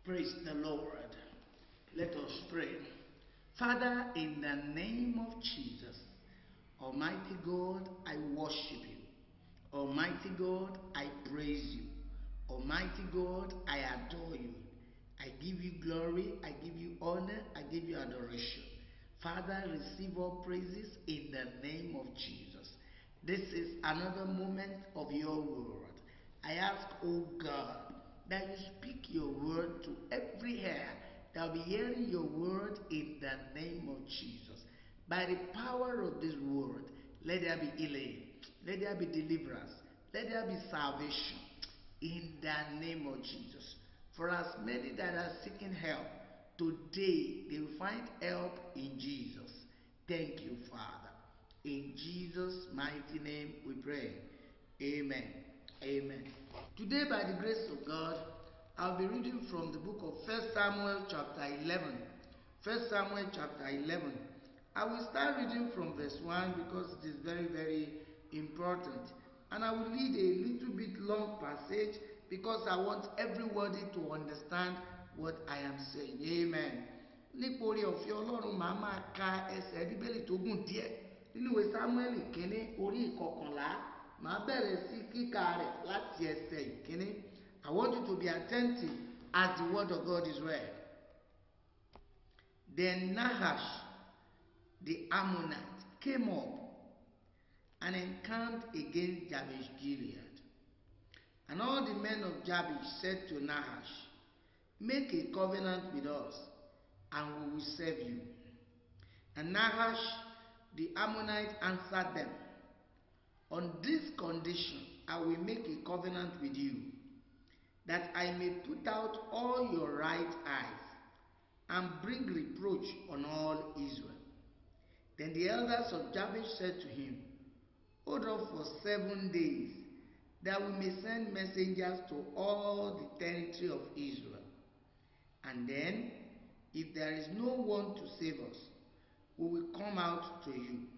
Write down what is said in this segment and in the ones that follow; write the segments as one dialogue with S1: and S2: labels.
S1: Praise the Lord. Let us pray. Father, in the name of Jesus, Almighty God, I worship you. Almighty God, I praise you. Almighty God, I adore you. I give you glory, I give you honor, I give you adoration. Father, receive all praises in the name of Jesus. This is another moment of your word. I ask, oh God, that you speak your word to every hair that will be hearing your word in the name of Jesus. By the power of this word, let there be healing, let there be deliverance, let there be salvation in the name of Jesus. For as many that are seeking help, today they will find help in Jesus. Thank you, Father. In Jesus' mighty name we pray. Amen. Amen. Today, by the grace of God, I'll be reading from the book of 1 Samuel chapter 11. 1 Samuel chapter 11. I will start reading from verse 1 because it is very, very important. And I will read a little bit long passage because I want everybody to understand what I am saying. Amen. Nítorí ọ̀fẹ́ Ọlọ́run máa máa ka ẹsẹ̀ Bíbélì tó gùn díẹ̀ nínú ìwé Sámúẹ́lì kínní orí ìkọkànlá. Màá bẹ̀rẹ̀ sí kíkà rẹ̀ láti ẹsẹ̀ ìkínní. I want you to be attentive as the word of God is read. Then Nahash, the Ammonite, came up and encamped against Jabesh Gilead. And all the men of Jabesh said to Nahash, "Make a covenant with us, and we will serve you." And Nahash, the Ammonite, answered them, "On this condition I will make a covenant with you, that I may put out all your right eyes, and bring reproach on all Israel." Then the elders of Jabesh said to him, "Hold off for 7 days, that we may send messengers to all the territory of Israel. And then, if there is no one to save us, we will come out to you."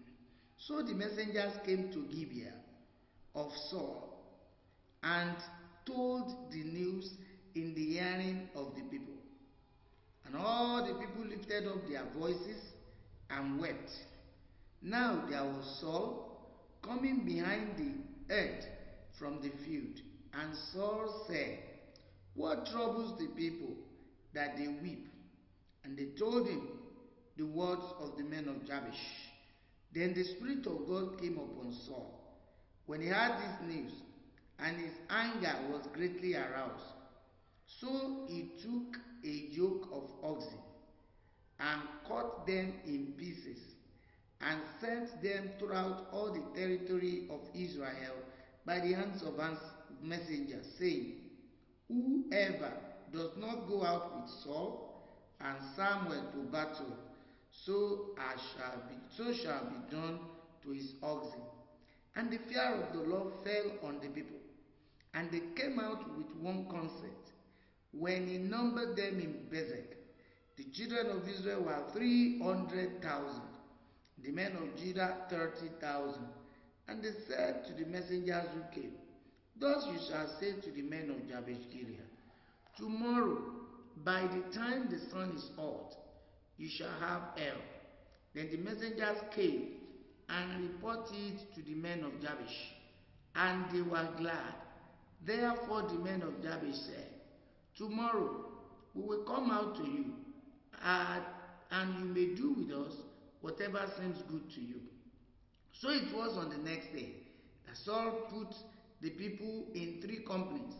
S1: So the messengers came to Gibeah of Saul and told the news in the hearing of the people. And all the people lifted up their voices and wept. Now there was Saul coming behind the earth from the field. And Saul said, "What troubles the people that they weep?" And they told him the words of the men of Jabesh. Then the Spirit of God came upon Saul when he heard this news, and his anger was greatly aroused. So he took a yoke of oxen and cut them in pieces and sent them throughout all the territory of Israel by the hands of messengers, saying, "Whoever does not go out with Saul and Samuel to battle, so shall be done to his oxen." And the fear of the Lord fell on the people, and they came out with one consent. When he numbered them in Bezek, the children of Israel were 300,000, the men of Judah 30,000. And they said to the messengers who came, "Thus you shall say to the men of Jabesh Gilead, tomorrow, by the time the sun is hot, you shall have help." Then the messengers came and reported to the men of Jabesh, and they were glad. Therefore the men of Jabesh said, "Tomorrow we will come out to you, and you may do with us whatever seems good to you." So it was on the next day that Saul put the people in 3 companies,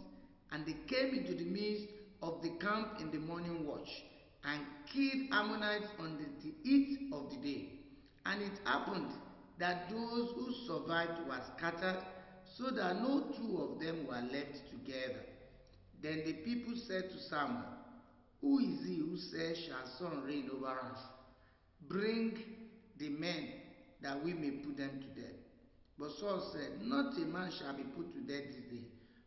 S1: and they came into the midst of the camp in the morning watch, and killed Ammonites on the heat of the day. And it happened that those who survived were scattered, so that no 2 of them were left together. Then the people said to Samuel, "Who is he who says, 'Shall sun reign over us?' Bring the men, that we may put them to death." But Saul said, "Not a man shall be put to death this day,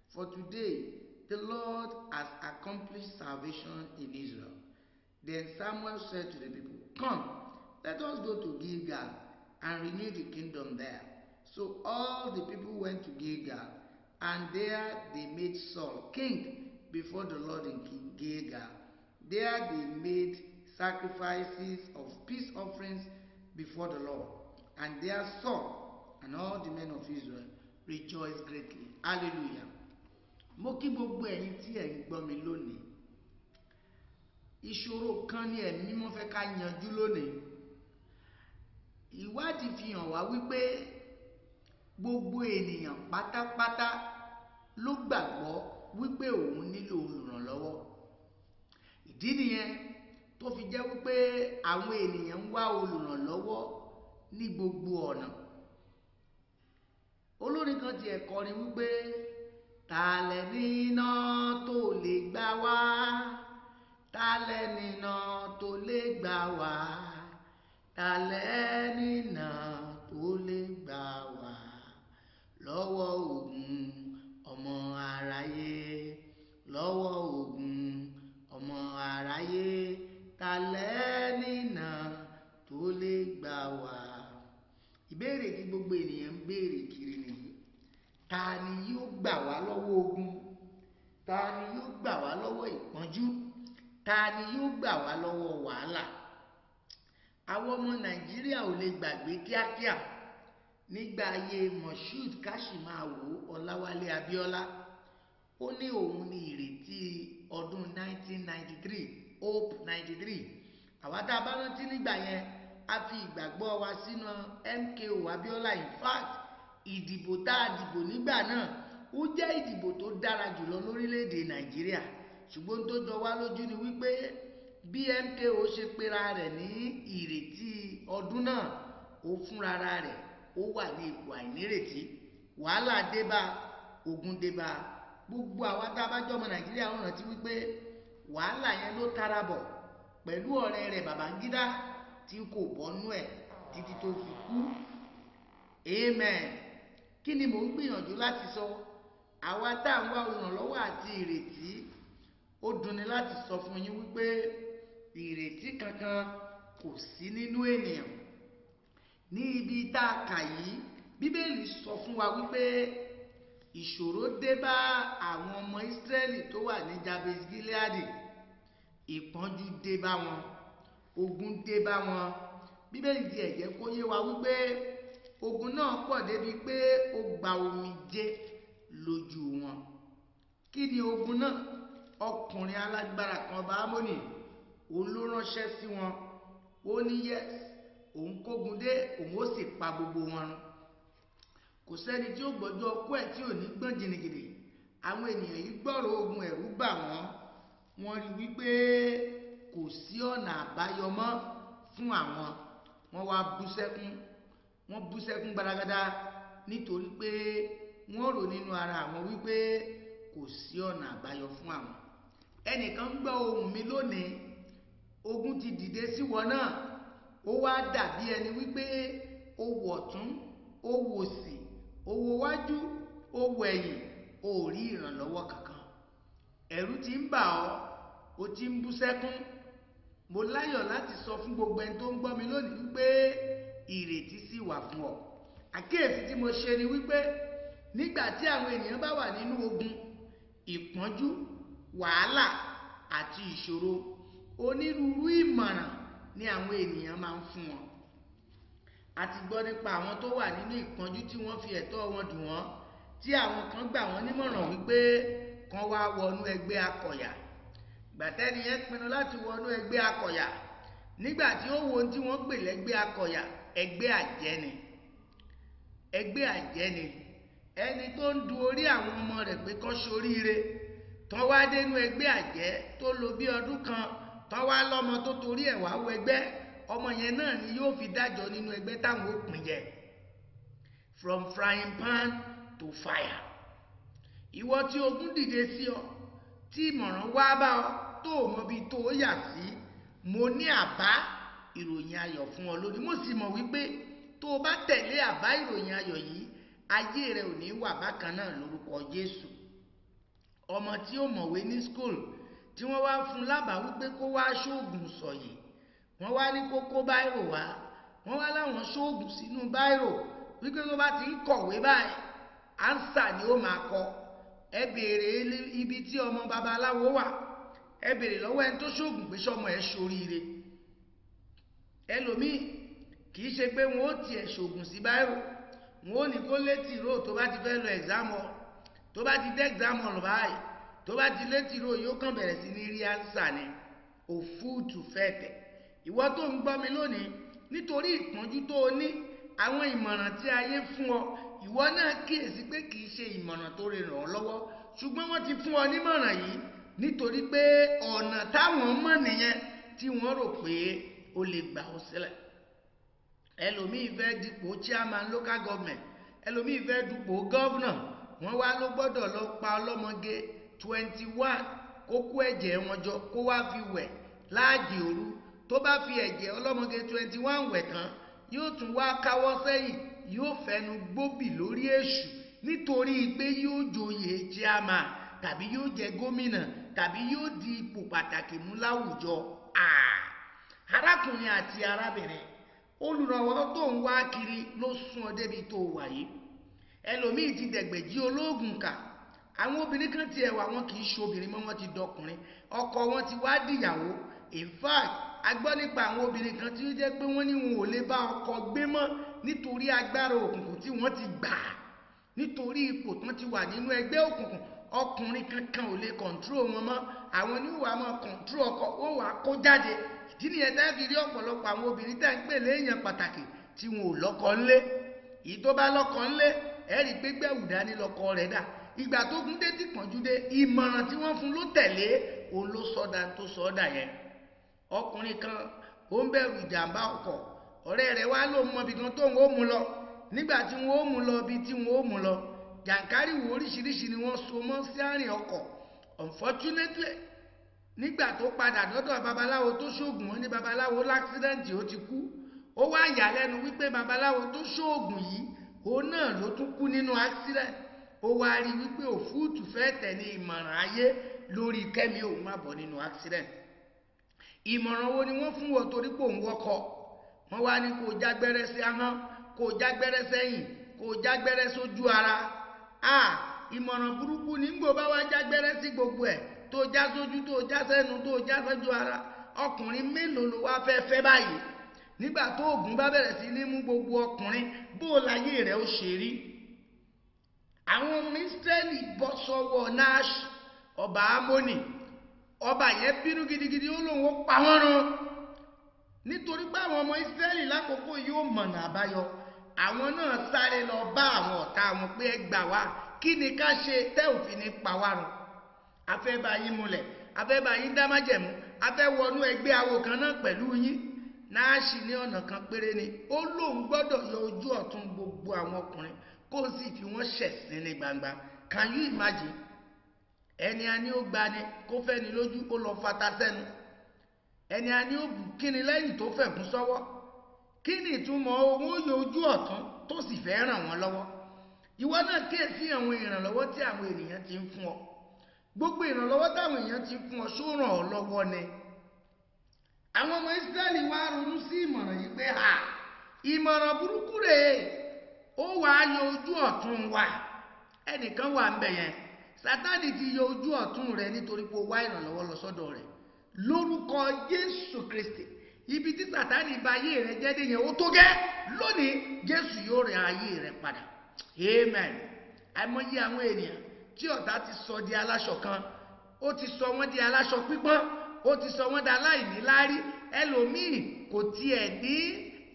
S1: for today the Lord has accomplished salvation in Israel." Then Samuel said to the people, "Come, let us go to Gilgal and renew the kingdom there." So all the people went to Gilgal, and there they made Saul king before the Lord in Gilgal. There they made sacrifices of peace offerings before the Lord, and there Saul and all the men of Israel rejoiced greatly. Hallelujah. Mo kí gbogbo ẹ̀yin tí ẹ̀ ń gbọ́ mi lónìí. Ìṣòro kan ni ẹ̀mí mímọ́ fẹ́ ká yanjú lónìí. Ìwádìí fi hàn wá wípé gbogbo ènìyàn pátápátá ló gbàgbọ́ wípé òun nílò olùrànlọ́wọ́. Ìdí nìyẹn tó fi jẹ́ wípé àwọn ènìyàn ń wá olùrànlọ́wọ́ ní gbogbo ọ̀nà. Olórin kan tiẹ̀ kọrin wípé ta lẹni náà tó lè gbà wá, ta lẹni náà tó lè gbà wá, ta lẹni náà tó lè gbà wá lọ́wọ́ ogun ọmọ aráyé, lọ́wọ́ ogun ọmọ aráyé, ta lẹni náà tó lè gbà wá. Ìbéèrè tí gbogbo ènìyàn ń béèrè kiri nìyí. Ta ni yóò gbà wá lọ́wọ́ ogun? Ta ni yóò gbà wá lọ́wọ́ ìpọ́njú? Ta ni yóò gbà wá lọ́wọ́ wàhálà? Àwọn ọmọ Nàìjíríà ò lè gbàgbé kíákíá nígbà ayé Moshood Kashimawo Ọláwálé Abíọ́lá. Ó ní òun ní ìrètí ọdún 1993, Hope 93. Àwa tá a bá rántí nígbà yẹn, a fi ìgbàgbọ́ wa sínú MKO Abíọ́lá. In fact, ìdìbò tá a dìbò nígbà náà ó jẹ́ ìdìbò tó dára jùlọ lórílẹ̀‐èdè Nàìjíríà. Ṣùgbọ́n tó jọ wá lójú ni wípé bí MKO ṣe pera rẹ̀ ní ìrètí ọdún náà, ó fúnra rẹ̀ ó wà ní ipò àìnírètí. Wàhálà débá, ogun débá. Gbogbo àwa tá a bá jọmọ Nàìjíríà ń rántí wípé wàhálà yẹn ló tara bọ̀ pẹ̀lú ọ̀rẹ́ rẹ̀ Babangida tí kò bọ́nú ẹ̀ títí tó fi kú. Amen. Kí ni mò ń gbìyànjú láti sọ? Àwa tá à ń wá olùrànlọ́wọ́ àti ìrètí, ó dunni láti sọ fún yín wípé ìrètí kankan kò sí nínú ènìyàn. Ní ibi tá a kà yìí, Bíbélì sọ fún wa wípé ìṣòro dé bá àwọn ọmọ Ísírẹ́lì tó wà ní Jabes Gileadi. Ìpọ́njú dé bá wọn, ogun dé bá wọn. Bíbélì di ẹ̀jẹ̀ kó yé wa wípé ogun náà pọ̀ débi pé ó gba omijé lójú wọn. Kí ni ogun náà? Ọkùnrin alágbára kan bá Ámónì, òun ló ránṣẹ́ sí wọn. Ó ní yes, òun kógun dé, òun ó sì pa gbogbo wọn run. Kò sẹ́ni tí ó gbọ́dọ̀ ọkú ẹ̀ tí ò ní gbọ́n jìnnìjìnnì. Àwọn ènìyàn yìí gbọ́rọ̀ ogun, ẹ̀rù bà wọ́n. Wọ́n rí wípé kò sí ọ̀nà àbáyọ mọ́ fún àwọn. Wọ́n wá bú sẹ́kún. Wọ́n bú sẹ́kún gbaragada nítorí pé wọ́n rò nínú ara àwọn wípé kò sí ọ̀nà àbáyọ fún àwọn. Ẹnìkan ń gbọ́ ohùn mi lónìí. Ogun ti dìde sí wọn náà. Ó wá dàbí ẹni wípé ó wọ̀ tún, ó wò sí, ó wo wájú, ó wo ẹ̀yìn, ó rí ìrànlọ́wọ́ kankan. Ẹ̀rù ti ń bà ọ́, ó ti ń bú sẹ́kún. Mo láyọ̀ láti sọ fún gbogbo ẹni tó ń gbọ́ mi lónìí wípé ìrètí sì wà fún ọ. Àkíyèsí tí mo ṣe ni wípé nígbà tí àwọn ènìyàn bá wà nínú ogun, ìpọ́njú, wàhálà àti ìṣòro, onírúurú ìmọ̀ràn ni àwọn ènìyàn máa ń fún wọn. A ti gbọ́ nípa àwọn tó wà nínú ìpọ́njú tí wọ́n fi ẹ̀tọ́ wọn dùn wọ́n, tí àwọn kan gbà wọ́n nímọ̀ràn wípé kán wá wọnú ẹgbẹ́ akọ̀yà. Gbàtẹ́ni yẹn pinnu láti wọnú ẹgbẹ́ akọ̀yà. Nígbà tí ó wo ohun tí wọ́n pè lẹ́gbẹ́ akọ̀yà, ẹgbẹ́ àjẹ́ ni. Ẹgbẹ́ àjẹ́ ni. Ẹni tó ń du orí àwọn ọmọ rẹ̀ pé kán ṣoríire, tán wá dénú ẹgbẹ́ àjẹ́ tó lò bí ọdún kan, tán wá lọ́mọ tó torí ẹ̀ wá wọ ẹgbẹ́. Ọmọ yẹn náà ni yóò fi dájọ́ nínú ẹgbẹ́ táwọn ó pín jẹ. From frying pan to fire. Ìwọ tí ogun dìde sí ọ, tí ìmọ̀ràn wá bá ọ tó mọ bí tó yà sí, mo ní àbá ìròyìn ayọ̀ fún ọ lónìí. Mo sì mọ̀ wípé tó o bá tẹ̀lé àbá ìròyìn ayọ̀ yìí, ayé rẹ ò ní wà bákan náà lórúkọ Jésù. Ọmọ tí ó mọ̀wé ní school tí wọ́n wá fún lábàá wípé kó wá ṣoògùn sọ̀yè, wọ́n wá ní kó kó báírò wá, wọ́n wá láwọn ṣoògùn sínú báírò wípé tó bá ti ń kọ̀wé báyìí, ánsà ni ó máa kọ. Ẹ béèrè ibi tí ọmọ babaláwo wà, ẹ bèrè lọ́wọ́ ẹni tó ṣoògùn pé sọmọ ẹ ṣoríire. ẹlòmíì kì í ṣe pé wọn ó tiẹ̀ ṣoògùn sí báírò, wọn ò ní kó létí ìró tó bá ti fẹ́ lọ ẹ̀gzámù tó bá ti dé ẹ̀gzámù ọ̀rọ̀ báyìí tó bá ti létí ìró yóò kàn bẹ̀rẹ̀ sí ní rí ánsà ni òfúùtù fẹ́ẹ̀tẹ̀. ìwọ tó ń gbọ́ mi lónìí, nítorí ìpọ́njú tó o ní, àwọn ìmọ̀ràn tí ayé fún ọ, ìwọ náà kíyèsí pé kì í ṣe ìmọ̀ràn tó lè ràn ọ́ lọ́wọ́, ṣùgbọ́n wọ́n ti fún ọ nímọ̀ràn yìí nítorí pé ọ̀nà táwọn mọ̀ nìyẹn tí wọ́n rò pé ó lè gbà ọ́ sílẹ̀. ẹlòmíì fẹ́ dipò chairman local government, ẹlòmíì fẹ́ dupò governor, wọ́n wá ló gbọ́dọ̀ lọ pa ọlọ́mọge 21 kó kó ẹ̀jẹ̀ wọn jọ kó wá fi wẹ̀ láàjì òru. tó bá fi ẹ̀jẹ̀ ọlọ́mọge 21 wẹ̀ tán, yóò tún wá káwọ́ sẹ́yìn, yóò fẹnu gbóbì lórí èṣù nítorí pé yóò joyè chairman tàbí yóò jẹ gómìnà tàbí yóò di ipò pàtàkì mú láwùjọ. arákùnrin àti arábìnrin, olùrànwọ́ tó ń wá kiri ló sún ọ débi tó wà yìí. ẹlòmíì ti dẹ̀gbẹ̀jí olóògùn kà. àwọn obìnrin kan tiẹ̀ wà, wọn kì í ṣe obìnrin mọ́, wọn ti dọkùnrin, ọkọ wọn ti wá dìyàwó. in fact, a gbọ́ nípa àwọn obìnrin kan tí ó jẹ́ pé wọ́n ní wọn ò lè bá ọkọ gbé mọ́ nítorí agbára òkùnkùn tí wọ́n ti gbà, nítorí ipò tí wọ́n ti wà nínú ẹgbẹ́ òkùnkùn. ọkùnrin kankan ò lè kọ̀ǹtró wọn mọ́, àwọn ní wàá máa kọ̀ǹtró ọkọ, ó wàá kó jáde. ìdí nìyẹn tẹ́ fi rí ọ̀pọ̀lọpọ̀ àwọn obìnrin tẹ́ ń pè léèyàn pàtàkì tí wọn ò lọ́kọ ńlé. èyí tó bá lọ́kọ ńlé, ẹ rí i pé gbẹ̀wù dání lọ́kọ rẹ̀ dà. ìgbà tó gún dé tí pọ̀njú dé, ìmọ̀ràn tí wọ́n fún ló tẹ̀lé, òun ló sọ́dà tó sọ́dà yẹn. ọkùnrin kan ó ń bẹ̀rù ìjàmbá ọkọ̀, ọ̀rẹ́ rẹ̀ wá ló mọbi kan tóun ó mú lọ. nígbà tí wọ́n ó mú lọ bí tí wọ́n ó mú lọ, jàǹkárìwò oríṣiríṣi ni wọ́n so mọ́ sí àárín ọkọ̀. unfortunately, nígbà tó padà dọ́dọ̀ babaláwo tó ṣoògùn, wọn ní babaláwo láksidẹ̀ǹtì ó ti kú. ó wá yà lẹ́nu wípé babaláwo tó ṣoògùn yìí òun náà ló tún kú nínú accident. ó wá rí wípé òfúùtù fẹ́ tẹ̀ ní ìmọ̀ràn ayé lórí kẹ́mi òun má bọ̀ nínú accident. ìmọ̀ràn wo ni wọ́n fún wọn torí pé òun wọ́kọ̀? wọ́n wá ní kó jágbẹ́rẹ́ sí ahọ́n, kó jágbẹ́rẹ́ sẹ́yìn, kó jágbẹ́rẹ́ sójú ara. ìmọ̀ràn burúkú ní gbò bá wá jágbẹ́rẹ́ sí gbogbo ẹ̀, tó já sójú, tó já sẹ́nu, tó já sójú ara. ọkùnrin mélòó ló wá fẹ́ báyìí? nígbà tó ògùn bá bẹ̀rẹ̀ sí ní mú gbogbo ọkùnrin, bó láyé rẹ̀ ó ṣe rí. àwọn ọmọ Ísírẹ́lì bọ́ sọ́wọ́ Náṣì ọba Ámónì. ọba yẹn bínú gidigidi, ó lóun ó pa wọ́n run. nítorí pé àwọn ọmọ Ísírẹ́lì lákòókò yóò mọ̀nà àbáyọ, àwọn náà sáré lọ bá àwọn ọ̀tá wọn pé ẹ gbà wá, kí ni ká ṣe tẹ́ òfin ní pa wá run? a fẹ́ bá yín múlẹ̀, a fẹ́ bá yín dá májẹ̀mú, a fẹ́ wọnú ẹgbẹ́ awo kan náà pẹ̀lú yín. Náṣì ní ọ̀nà kan péré ni, ó lóun gbọ́dọ̀ yọ ojú ọ̀tún gbogbo àwọn ọkùnrin kó sì fi wọ́n ṣẹ̀sín ní gbangba. Can you imagine? ẹni a ní ó gbani kó fẹ́ni lójú, ó lọ fata sẹ́nu. ẹni a ní ó bù kíni lẹ́yìn tó fẹ̀gún sọ́wọ́. kí ni ìtumọ̀ owó yọ ojú ọ̀tún tó sì fẹ́ ràn wọ́n lọ́wọ́? ìwọ náà kíyèsí àwọn ìrànlọ́wọ́ tí àwọn ènìyàn ti ń fún ọ. gbogbo ìrànlọ́wọ́ táwọn èèyàn ti fún ọ ṣó ràn ọ́ lọ́wọ́ ni? àwọn ọmọ Ísírẹ́lì wá ronú sí ìmọ̀ràn yìí pé ìmọ̀ràn burúkú rèé, ó wàá yọ ojú ọ̀tún wa. ẹnìkan wà ń bẹ̀ yẹn, Sátánì ti yọ ojú ọ̀tún rẹ nítorí pé ó wá ìrànlọ́wọ́ lọ sọ́dọ̀ rẹ̀. lórúkọ Jésù Kristi, ibi tí Sátánì bà ayé rẹ jẹ́ dé yẹn ó tó gẹ́. lónìí Jésù yóò rẹ ayé rẹ padà. Amen. àìmọye àwọn ènìyàn tí ọ̀tá ti sọ di aláṣọ kan, ó ti sọ wọ́n di aláṣọ pípọ́n, ó ti sọ wọ́n di aláìníláárí. ẹlòmíì kò tiẹ̀ ní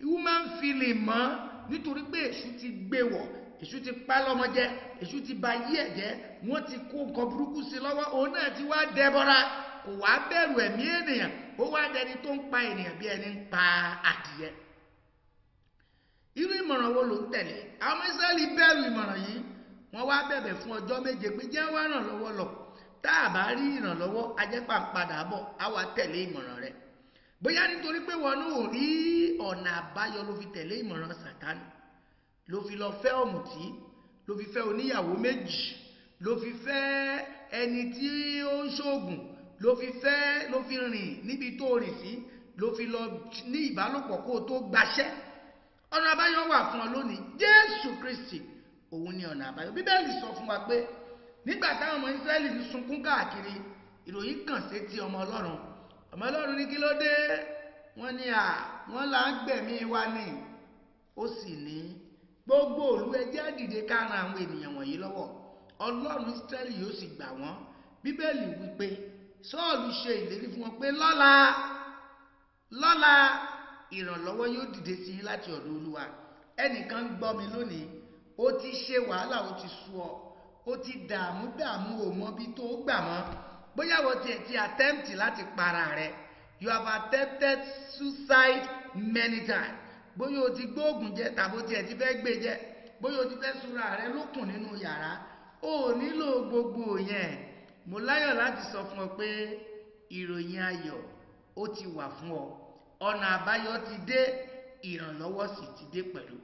S1: human feeling mọ́ nítorí pé èṣù ti gbé wọ̀, èṣù ti pa lọ́mọ jẹ, èṣù ti ba yí ẹ̀ jẹ́, wọ́n ti kó nǹkan burúkú sí lọ́wọ́. òun náà ti wá dẹbọra, kò wá bẹ̀rù ẹ̀mí ènìyàn, ó wá dẹni tó ń pa ènìyàn bí ẹni ń pa adìyẹ. irú ìmọ̀ràn wo ló ń tẹ̀lé? àwọn Ísírẹ́lì bẹ̀rù ìmọ̀ràn yìí, wọ́n wá bẹ̀bẹ̀ fún ọjọ́ 7 pé jẹ́ wá ràn lọ́wọ́ lọ. tá a bá rí ìrànlọ́wọ́, ajẹ́pà ń padà bọ̀, á wá tẹ̀lé ìmọ̀ràn rẹ̀. bóyá nítorí pé wọn ò rí ọ̀nà àbáyọ ló fi tẹ̀lé ìmọ̀ràn Sátánì, ló fi lọ fẹ́ ọ̀mùtí, ló fi fẹ́ oníyàwó 2, ló fi fẹ́ ẹni tí ó ń ṣoògùn, ló fi rìn níbi tó rìn sí, ló fi lọ ní ìbálòpọ̀ kó o tó gbaṣẹ́. ọ̀nà àbáyọ wà fún ọ lónìí. Jésù Kristi òun ni ọ̀nà àbáyọ. Bíbélì sọ fún wa pé nígbà táwọn ọmọ Ísírẹ́lì ń sunkún káàkiri, ìròyìn kàn sétí ọmọ Ọlọ́run ní kí ló dé, wọ́n ní wọ́n là ń gbẹ̀mí wa ní, ó sì ní gbogbo ìlú ẹ jẹ́ á dìde ká ran àwọn ènìyàn wọ̀nyí lọ́wọ́, Ọlọ́run Ísírẹ́lì yóò sì gbà wọ́n. Bíbélì wípé Sọ́ọ̀lù ṣe ìlérí fún wọn pé lọ́la ìrànlọ́wọ́ yóò dìde sí yín láti ọ̀dọ̀ Olúwa. Ẹnìkan gbọ́ mi lónìí, ó ti ṣe wàhálà, ó ti sú ọ, ó ti dààmú ò mọ bí tó gbà mọ́. Bóyá wọ́n ti attempt láti para rẹ̀, you have attempted suicide many times. Bóyá o ti gbóògùn jẹ tàbí o ti fẹ́ gbé jẹ, bóyá o ti fẹ́ súnra rẹ lókùn nínú yàrá, o nílò gbogbo yẹn. Mo láyọ̀ láti sọ fún ọ pé ìròyìn ayọ̀ ó ti wà fún ọ, ọ̀nà àbáyọ ti dé, ìrànlọ́wọ́ sì ti dé pẹ̀lú.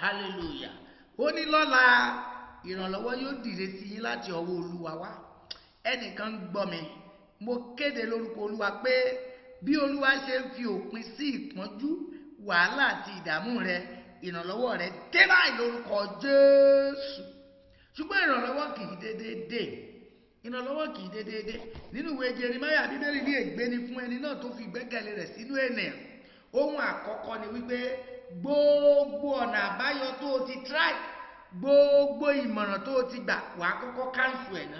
S1: Hallelujah. Ó ní lọ́la ìrànlọ́wọ́ yóò dìde sí yín láti ọwọ́ Olúwa wá. Ẹnìkan gbọ́ mi, mo kéde lórúkọ Olúwa pé bí Olúwa ṣe ń fi òpin sí ìpọ́njú, wàhálà àti ìdààmú rẹ, ìrànlọ́wọ́ rẹ dé báyìí lórúkọ Jésù. Ṣùgbọ́n ìrànlọ́wọ́ kì í dédé dé. Nínú ìwé Jeremáyà, Bíbélì ní ègbé ni fún ẹni náà tó fi ìgbẹ́kẹ̀lé rẹ̀ sínú ènìyàn. Ohun àkọ́kọ́ ni wípé gbogbo ọ̀nà àbáyọ tó o ti try, gbogbo ìmọ̀ràn tó o ti gbà, wàá kọ́kọ́ cancel ẹ̀ ná.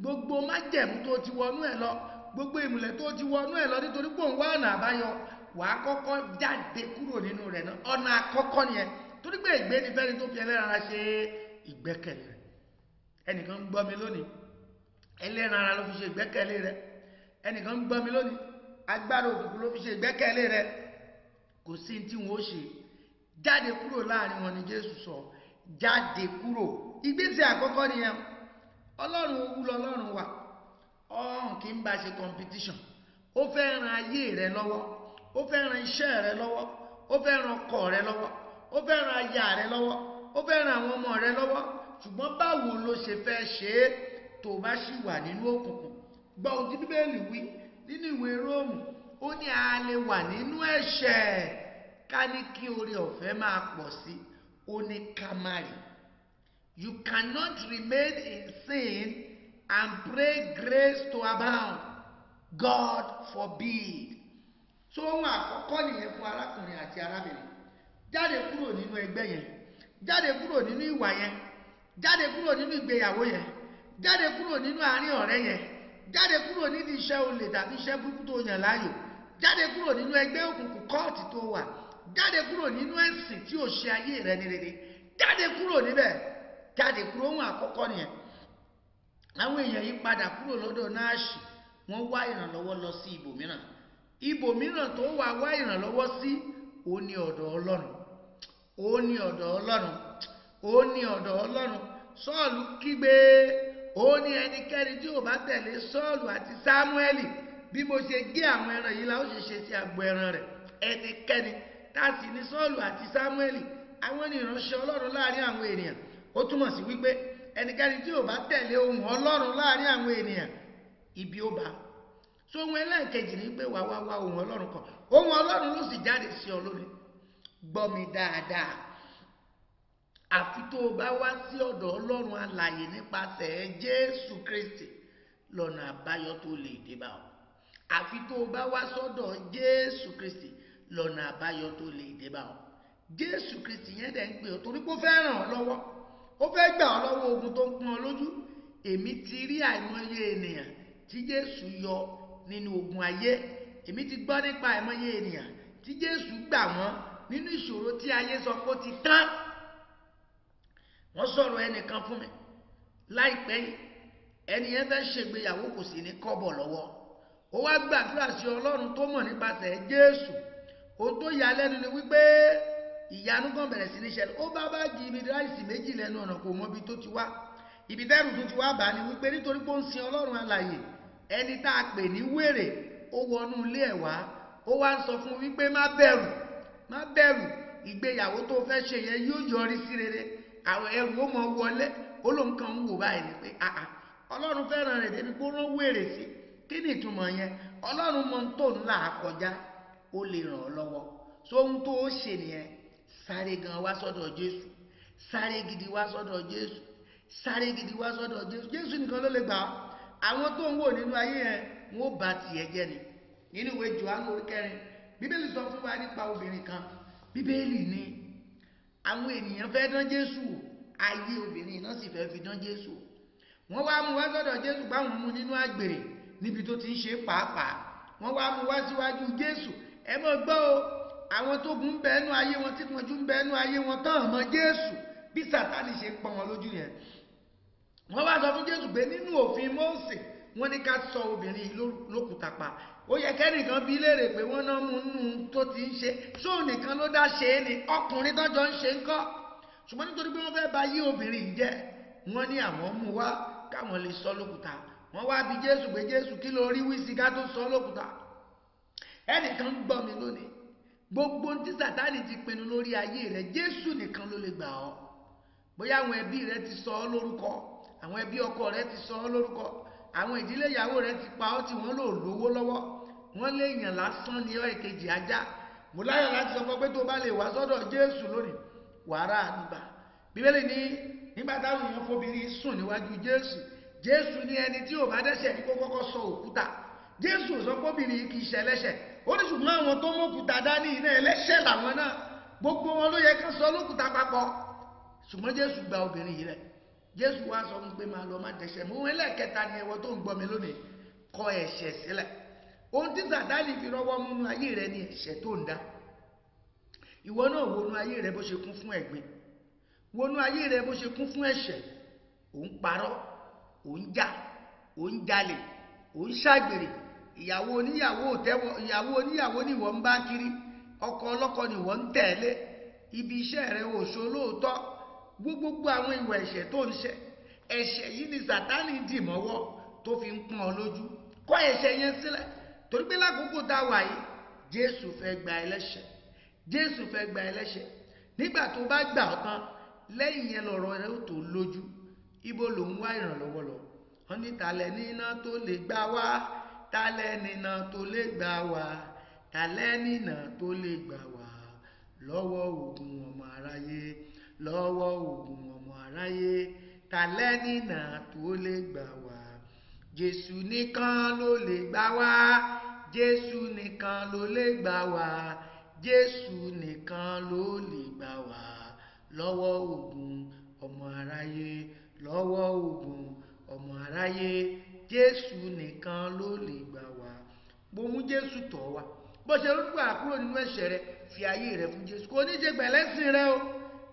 S1: Gbogbo májẹ̀mú tó o ti wọnú ẹ̀ lọ, gbogbo ìmùlẹ̀ tó o ti wọnú ẹ̀ lọ nítorí pé òun wá ọ̀nà àbáyọ, wàá kọ́kọ́ jáde kúrò nínú rẹ̀ náà. Ọ̀nà àkọ́kọ́ nìyẹn, torí pé ègbé ni fẹ́ni tó fi ẹlẹ́ran ara ṣe ìgbẹ́kẹ̀lé rẹ̀. Ẹnìkan gbọ́ mi lónìí, ẹlẹ́ran ara ló fi ṣe ìgbẹ́kẹ̀lé rẹ̀. Ẹnìkan gbọ́ mi lónìí, agbára òkùnkùn ló fi ṣe ìgbẹ́kẹ̀lé rẹ̀. Kò sí tí wọ́n ó ṣe, jáde kúrò láàrin wọn ni Jésù sọ, jáde kúrò. Ìgbésẹ̀ àkọ́kọ́ nìyẹn. Ọlọ́run owú lọ́lọ́run wa, ọ̀hún kì í bá ṣe competition. Ó fẹ́ ran ayé rẹ lọ́wọ́, ó fẹ́ ran iṣẹ́ rẹ lọ́wọ́, ó fẹ́ ran ọkọ rẹ lọ́wọ́, ó fẹ́ ran aya rẹ lọ́wọ́, ó fẹ́ ran àwọn ọmọ rẹ lọ́wọ́. Ṣùgbọ́n báwo ló ṣe fẹ́ ṣe é tó bá ṣì wà nínú òkùnkùn? Gbọ́ ohun tí Bíbélì wí nínú ìwé Róòmù, ó ní a lè wà nínú ẹ̀ṣẹ̀ ká ní kí oore ọ̀fẹ́ máa pọ̀ sí, ó ní ká má rí. You cannot remain in sin and pray grace to abound. God forbid. So ohun àkọ́kọ́ nìyẹn fún arákùnrin àti arábìnrin. Jáde kúrò nínú ẹgbẹ́ yẹn, jáde kúrò nínú ìwà yẹn, jáde kúrò nínú ìgbéyàwó yẹn, jáde kúrò nínú àárín ọ̀rẹ́ yẹn, jáde kúrò nínú iṣẹ́ olè tàbí iṣẹ́ burúkú tó yàn láàyò, jáde kúrò nínú ẹgbẹ́ òkùnkùn kọ́ọ̀tì tó wà, jáde kúrò nínú ẹ̀sìn tí ò ṣe ayé rẹ ní rere, jáde kúrò níbẹ̀, jáde kúrò. Ohun àkọ́kọ́ nìyẹn. Àwọn èèyàn yìí padà kúrò lọ́dọ̀ Náàṣì, wọ́n wá ìrànlọ́wọ́ lọ sí ibòmíràn tó wá ìrànlọ́wọ́ sí, ó ní ọ̀dọ̀ Ọlọ́run. Sọ́ọ̀lù kígbe, ó ní ẹnikẹ́ni tí ò bá tẹ̀lé Sọ́ọ̀lù àti Sámúẹ́lì, bí mo ṣe gé àwọn ẹran yìí la ó ṣe ṣe sí agbo ẹran rẹ̀. Ẹnikẹ́ni táàsì ní Sọ́ọ̀lù àti Sámúẹ́lì, àwọn ni ìránṣẹ́ Ọlọ́run láàrin àwọn ènìyàn. Ó túmọ̀ sí wípé ẹnikẹ́ni tí ò bá tẹ̀lé ohùn Ọlọ́run láàrin àwọn ènìyàn, ibi ó bá. So ohun ẹlẹ́ẹ̀kejì ni pé wá ohùn Ọlọ́run kan. Ohùn Ọlọ́run ló sì jáde sí ọ lónìí. Gbọ́ mi dáadáa. Àfi tó o bá wá sí ọ̀dọ̀ Ọlọ́run alààyè nípasẹ̀ Jésù Kristi, lọ́nà àbáyọ tó lè dé bá ọ. Àfi tó o bá wá sọ́dọ̀ Jésù Kristi, lọ́nà àbáyọ tó lè dé bá ọ. Jésù Kristi yẹn dẹ̀ ń pè ọ́ torí pé ó fẹ́ ràn ọ́ lọ́wọ́. Ó fẹ́ gbà ọ́ lọ́wọ́ ogun tó ń pọ́n ọ lójú. Èmi ti rí àìmọye ènìyàn tí Jésù yọ nínú ogun ayé. Èmi ti gbọ́ nípa àìmọye ènìyàn tí Jésù gbà wọ́n nínú ìṣòro tí ayé sọ pé ó ti tán. Wọ́n sọ̀rọ̀ ẹnìkan fún mi láìpẹ́ yìí. Ẹni yẹn fẹ́ ṣègbéyàwó, kò sì ní kọ́bọ̀ lọ́wọ́. Ó wá gbàdúrà sí Ọlọ́run tó mọ̀ nípasẹ̀ Jésù. Ohun tó yà lẹ́nu ni wípé ìyanu kan bẹ̀rẹ̀ sí ní ṣẹlẹ̀. Ó bá báàgì ibi ráìsì méjì lẹ́nu ọ̀nà, kò mọ ibi tó ti wá. Ibi tẹ́rù tó ti wá bá ni wípé nítorí pé ó ń sin Ọlọ́run alààyè, ẹni tá a pè ní wèrè ó wọnú ilé ẹ̀ wá. Ó wá ń sọ fún wípé má bẹ̀rù, ìgbéyàwó tó fẹ́ ṣe yẹn yóò yọrí sí rere. Àwọn ẹrù ó mọ wọlé. Ó lóun kàn ń wò báyìí ni pé Ọlọ́run fẹ́ràn rẹ̀ débi kó rán wèrè sí. Kí ni ìtumọ̀ yẹn? Ọlọ́run mọ tó ń là kọjá, ó lè ràn ọ́ lọ́wọ́. So ohun tó ó ṣe nìyẹn. Sáré gan wá sọ́dọ̀ Jésù, sáré gidi wá sọ́dọ̀ Jésù, sáré gidi wá sọ́dọ̀ Jésù. Jésù nìkan ló lè gbà ọ́. àwọn tó ń wò nínú ayé yẹn wọn ó bà tiẹ̀ jẹ́ ni. Nínú ìwé Jòhánù orí 4 bíbélì sọ fún wa nípa obìnrin kan. Bíbélì ní àwọn ènìyàn fẹ́ dán Jésù wò, ayé obìnrin náà sì fẹ́ fi dán Jésù wò. Wọ́n wá mú wá sọ́dọ̀ Jésù báwọn mú nínú àgbèrè níbi tó ti ń ṣe pàápàá. Wọ́n wá mú wá síwájú Jésù. Ẹ mọ̀ gbọ́ o, àwọn tó gún ń bẹ nínú ayé wọn tí wọ́n jú ń bẹ nínú ayé wọn tán mọ́ Jésù bí Sátánì ṣe pọ́n wọn lójú yẹn. Wọ́n wá sọ fún Jésù pé nínú òfin Mósè wọ́n ní ká sọ obìnrin lókùúta pa. Ó yẹ kẹ́nìkan bí léèrè pé wọ́n náà mú nínú tó ti ń ṣe ṣóò nìkan ló dá ṣe é ni ọkùnrin tọ́jọ́ ń ṣe ń kọ́. Ṣùgbọ́n nítorí pé wọ́n fẹ́ bà yí obìnrin jẹ́ wọ́n ní àwọn mú wá káwọn lè sọ lókùúta. Wọ́n wá bi Jésù pé Jésù kí ló rí wí sí ká tó sọ lókùúta. Ẹnìkan ń gbọ́ mi lónìí, gbogbo tí Sátánì ti pinnu lórí ayé rẹ Jésù nìkan ló lè gbà ọ́. Bóyá àwọn ẹbí rẹ ti sọ ọ́ lórúkọ, àwọn ẹbí ọkọ rẹ ti sọ ọ́ lórúkọ, àwọn ìdílé ìyàwó rẹ ti pa ọ́ tí wọ́n lò lówó lọ́wọ́, wọ́n lé èèyàn lásán ní ọ́ èkejì ajá. Mo láyọ̀ láti sọ fún pé tó bá lè wá sọ́dọ̀ Jésù lónìí wàrà àdúgbà. Bíbélì ní nígbà táwọn èèyàn fobìnrin sùn níwájú Jésù ní ẹni tí ò bá dẹ́ṣẹ̀ ní kó kọ́kọ́ sọ òkúta. Jésù sọ pé obìnrin kì í ṣe ẹlẹ́ṣẹ̀. Ó ní ṣùgbọ́n àwọn tó mọ́kúta dání iná ẹlẹ́ṣẹ̀ làwọn náà, gbogbo wọn ló yẹ kán sọ lókúta papọ̀. Ṣùgbọ́n Jésù gba obìnrin yìí rẹ̀. Jésù wá sọ fún pé máa lọ má dẹ́ṣẹ̀. Mo ẹlẹ́kẹta ni ẹwọ tó ń gbọ́ mi lónìí, kọ ẹ̀ṣẹ̀ sílẹ̀. Ohun tí Sátánì fi rọ́wọ́ múnú ayé rẹ ni ẹ̀ṣẹ̀ tó ń dá. Ìwọ náà wọnú ayé rẹ bó ṣe kún fún ẹ̀gbin, wọnú ayé rẹ bó ṣe kún fún ẹ̀ṣẹ̀. Ò ń parọ́, ò ń jà, ò ń jalè, ò ń ṣàgbèrè. Ìyàwó oníyàwó ni wọ́n ń bá kiri, ọkọ ọlọ́kọ ni wọ́n ń tẹ̀lé, ibi iṣẹ́ rẹ ò ṣolóòótọ́. Gbogbo àwọn ìwà ẹ̀ṣẹ̀ tó ń ṣe, ẹ̀ṣẹ̀ yìí ni Sátánì dì mọ́wọ́ tó fi ń pọ́n ọ lójú. Kọ̀ ẹ̀ṣẹ̀ yẹn sílẹ̀, torí pé lákòókò tá a wà yìí Jésù fẹ́ gba ẹlẹ́ṣẹ̀. Jésù fẹ́ gba ẹlẹ́ṣẹ̀. Nígbà tó bá gbà ọ́ tán, lẹ́yìn yẹn lọ̀rọ̀ rẹ ó tó lójú. Ibo ló ń wá ìrànlọ́wọ́ lọ? Wọ́n ní talẹ̀ níná tó lè gbà wá, talẹ̀ níná tó lè gbà wá, talẹ̀ níná tó lè gbà wá lọ́wọ́ ogun ọmọ aráyé, lọ́wọ́ ogun ọmọ aráyé, talẹ̀ níná tó lè gbà wá. Jésù nìkan ló lè gbà wá, Jésù nìkan ló lè gbà wá, Jésù nìkan ló lè gbà wá lọ́wọ́ ogun ọmọ aráyé, lọ́wọ́ ogun ọmọ aráyé, Jésù nìkan ló lè gbà wá. Mo mú Jésù tọ̀ wá. Bó ṣe rúgbà kúrò nínú ẹ̀ṣẹ̀ rẹ, fi ayé rẹ fún Jésù. Kò ní ṣe pẹ̀lẹ́sìn rẹ o,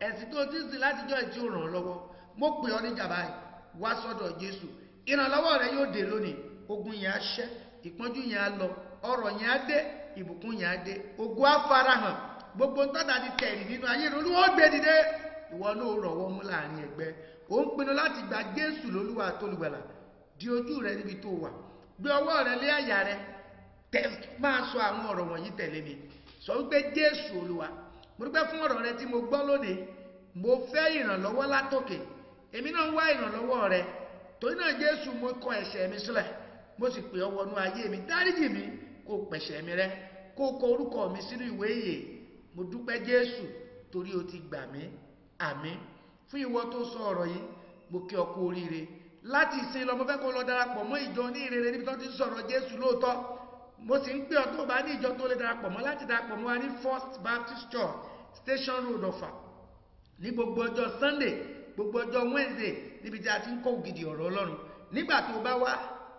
S1: ẹ̀sìn tó ti sìn látijọ́ ìtí ò ràn ọ́ lọ́wọ́. Mo pè ọ́ níjà báyìí, wá sọ́dọ̀ Jésù. Ìrànlọ́wọ́ rẹ yóò dé lónìí. Ogun yẹn á ṣẹ́, ìpọ́njú yẹn á lọ, ọrọ̀ yẹn á dé, ìbùkún yẹn á dé, ògo á farahàn. Gbogbo tọ́ta ti tẹ̀rì nínú ayé rẹ, Olúwa ó gbé dìde. Ìwọ náà rọ̀wọ́ mú láàrin ẹgbẹ́. Ó ń pinnu láti gba Jésù lólúwa àtolùgbàlà. Di ojú rẹ níbi tó wà, gbé ọwọ́ rẹ lé àyà rẹ, máa sọ àwọn ọ̀rọ̀ wọ̀nyí tẹ̀lé mi. Sọ wípé Jésù Olúwa, mo dúpẹ́ fún ọ̀rọ̀ rẹ tí mo gbọ́ lónìí. Mo fẹ́ ìrànlọ́wọ́ látòkè. Èmi náà ń wá ìrànlọ́wọ́ rẹ. Torí náà Jésù, mo kọ ẹ̀ṣẹ̀ mi sílẹ̀, mo sì pè ọ́ wọnú ayé mi. Dáríjì mi, kó pẹ̀ṣẹ̀ mi rẹ́, kó kọ orúkọ mi sínú ìwé ìyè. Mo dúpẹ́ Jésù torí o ti gbà mí. Àmín. Fún ìwọ tó sọ ọ̀rọ̀ yìí, mo kí ọ kú oríire. Láti ìsìn lọ mo fẹ́ kó lọ darapọ̀ mọ́ ìjọ ní ìrere níbi tó ti sọ̀rọ̀ Jésù lóòótọ́. Mo sì ń pè ọ́ tó bá ní ìjọ tó lè darapọ̀ mọ́ láti darapọ̀ mọ́ wa ní First Baptist Church Station Road Ọ̀fà ní gbogbo ọjọ́ Sunday, gbogbo ọjọ́ Wednesday, níbi tí a ti ń kọ́ ògidì ọ̀rọ̀ Ọlọ́run. Nígbà tó bá wá,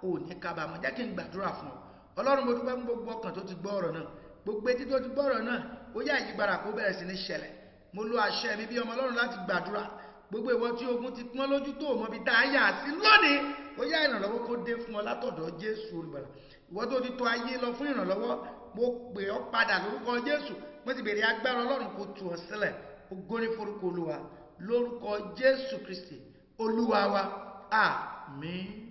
S1: ò ní kábàámọ̀. Jẹ́ kí n gbàdúrà fún ọ. Ọlọ́run, mo dúpẹ́ fún gbogbo ọkàn tó ti gbọ́ ọ̀rọ̀ náà, gbogbo etí tó ti gbọ́ ọ̀rọ̀ náà. Ó yá ìyípadà kó bẹ̀rẹ̀ sí ní ṣẹlẹ̀. Mo lo àṣẹ mi bí ọmọ Ọlọ́run láti gbàdúrà. Gbogbo ìwọ tí ogun ti pọ́n lójú tó mọ̀ bí tá a yà sí lónìí, ó yá ìrànlọ́wọ́ kó dé fún ọ látọ̀dọ̀ Jésù Olùgbàlà. Ìwọ tó ti tọ̀ ayé lọ fún ìrànlọ́wọ́, mo pè ọ́ padà lórúkọ Jésù. Mo ti bèrè agbára Ọlọ́run kó tú ọ sílẹ̀. Ògo ni forúkọ Olúwa, lórúkọ Jésù Kristi Olúwa wa. Àmín.